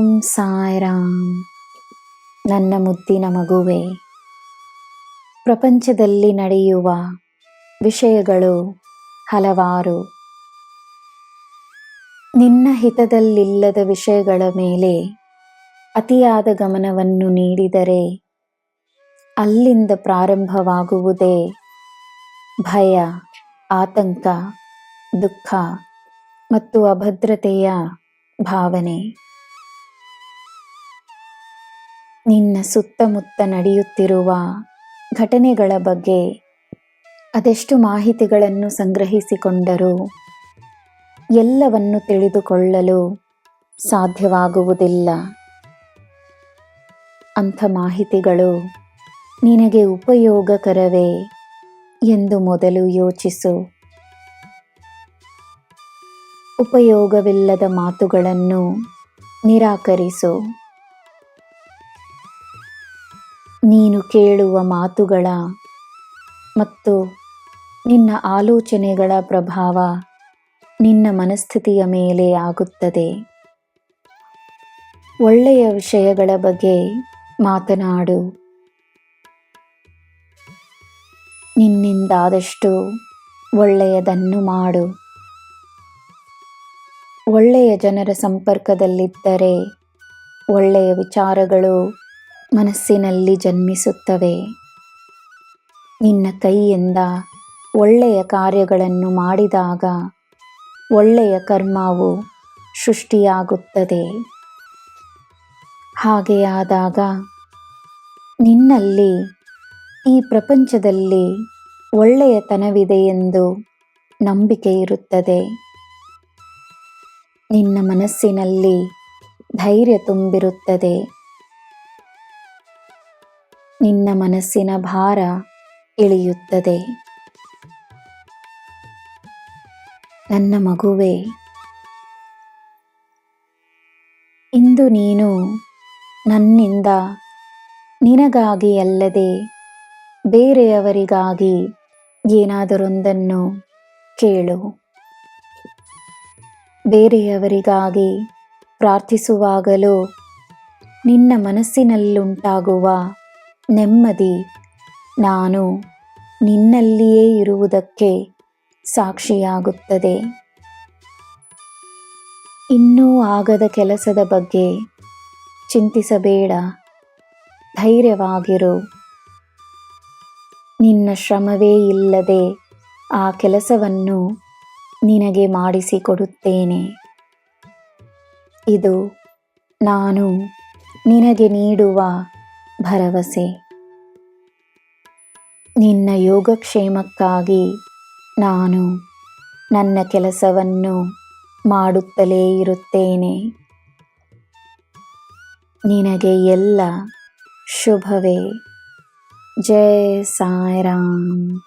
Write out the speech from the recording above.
ಓಂ ಸಾಯಿರಾಮ್. ನನ್ನ ಮುದ್ದಿನ ಮಗುವೆ, ಪ್ರಪಂಚದಲ್ಲಿ ನಡೆಯುವ ವಿಷಯಗಳು ಹಲವಾರು. ನಿನ್ನ ಹಿತದಲ್ಲಿಲ್ಲದ ವಿಷಯಗಳ ಮೇಲೆ ಅತಿಯಾದ ಗಮನವನ್ನು ನೀಡಿದರೆ ಅಲ್ಲಿಂದ ಪ್ರಾರಂಭವಾಗುವುದೇ ಭಯ, ಆತಂಕ, ದುಃಖ ಮತ್ತು ಅಭದ್ರತೆಯ ಭಾವನೆ. ನಿನ್ನ ಸುತ್ತಮುತ್ತ ನಡೆಯುತ್ತಿರುವ ಘಟನೆಗಳ ಬಗ್ಗೆ ಅದೆಷ್ಟು ಮಾಹಿತಿಗಳನ್ನು ಸಂಗ್ರಹಿಸಿಕೊಂಡರೂ ಎಲ್ಲವನ್ನು ತಿಳಿದುಕೊಳ್ಳಲು ಸಾಧ್ಯವಾಗುವುದಿಲ್ಲ. ಅಂಥ ಮಾಹಿತಿಗಳು ನಿನಗೆ ಉಪಯೋಗಕರವೇ ಎಂದು ಮೊದಲು ಯೋಚಿಸು. ಉಪಯೋಗವಿಲ್ಲದ ಮಾತುಗಳನ್ನು ನಿರಾಕರಿಸು. ನೀನು ಕೇಳುವ ಮಾತುಗಳ ಮತ್ತು ನಿನ್ನ ಆಲೋಚನೆಗಳ ಪ್ರಭಾವ ನಿನ್ನ ಮನಸ್ಥಿತಿಯ ಮೇಲೆ ಆಗುತ್ತದೆ. ಒಳ್ಳೆಯ ವಿಷಯಗಳ ಬಗ್ಗೆ ಮಾತನಾಡು. ನಿನ್ನಿಂದಾದಷ್ಟು ಒಳ್ಳೆಯದನ್ನು ಮಾಡು. ಒಳ್ಳೆಯ ಜನರ ಸಂಪರ್ಕದಲ್ಲಿದ್ದರೆ ಒಳ್ಳೆಯ ವಿಚಾರಗಳು ಮನಸ್ಸಿನಲ್ಲಿ ಜನ್ಮಿಸುತ್ತವೆ. ನಿನ್ನ ಕೈಯಿಂದ ಒಳ್ಳೆಯ ಕಾರ್ಯಗಳನ್ನು ಮಾಡಿದಾಗ ಒಳ್ಳೆಯ ಕರ್ಮವು ಸೃಷ್ಟಿಯಾಗುತ್ತದೆ. ಹಾಗೆಯಾದಾಗ ನಿನ್ನಲ್ಲಿ ಈ ಪ್ರಪಂಚದಲ್ಲಿ ಒಳ್ಳೆಯತನವಿದೆ ಎಂದು ನಂಬಿಕೆ ಇರುತ್ತದೆ. ನಿನ್ನ ಮನಸ್ಸಿನಲ್ಲಿ ಧೈರ್ಯ ತುಂಬಿರುತ್ತದೆ. ನಿನ್ನ ಮನಸ್ಸಿನ ಭಾರ ಇಳಿಯುತ್ತದೆ. ನನ್ನ ಮಗುವೇ, ಇಂದು ನೀನು ನನ್ನಿಂದ ನಿನಗಾಗಿ ಅಲ್ಲದೆ ಬೇರೆಯವರಿಗಾಗಿ ಏನಾದರೊಂದನ್ನು ಕೇಳು. ಬೇರೆಯವರಿಗಾಗಿ ಪ್ರಾರ್ಥಿಸುವಾಗಲೂ ನಿನ್ನ ಮನಸ್ಸಿನಲ್ಲುಂಟಾಗುವ ನೆಮ್ಮದಿ ನಾನು ನಿನ್ನಲ್ಲಿಯೇ ಇರುವುದಕ್ಕೆ ಸಾಕ್ಷಿಯಾಗುತ್ತದೆ. ಇನ್ನೂ ಆಗದ ಕೆಲಸದ ಬಗ್ಗೆ ಚಿಂತಿಸಬೇಡ, ಧೈರ್ಯವಾಗಿರು. ನಿನ್ನ ಶ್ರಮವೇ ಇಲ್ಲದೆ ಆ ಕೆಲಸವನ್ನು ನಿನಗೆ ಮಾಡಿಸಿಕೊಡುತ್ತೇನೆ. ಇದು ನಾನು ನಿನಗೆ ನೀಡುವ ಭರವಸೆ. ನಿನ್ನ ಯೋಗಕ್ಷೇಮಕ್ಕಾಗಿ ನಾನು ನನ್ನ ಕೆಲಸವನ್ನು ಮಾಡುತ್ತಲೇ ಇರುತ್ತೇನೆ. ನಿನಗೆ ಎಲ್ಲ ಶುಭವೇ. ಜೈ ಸಾಯಿರಾಮ್.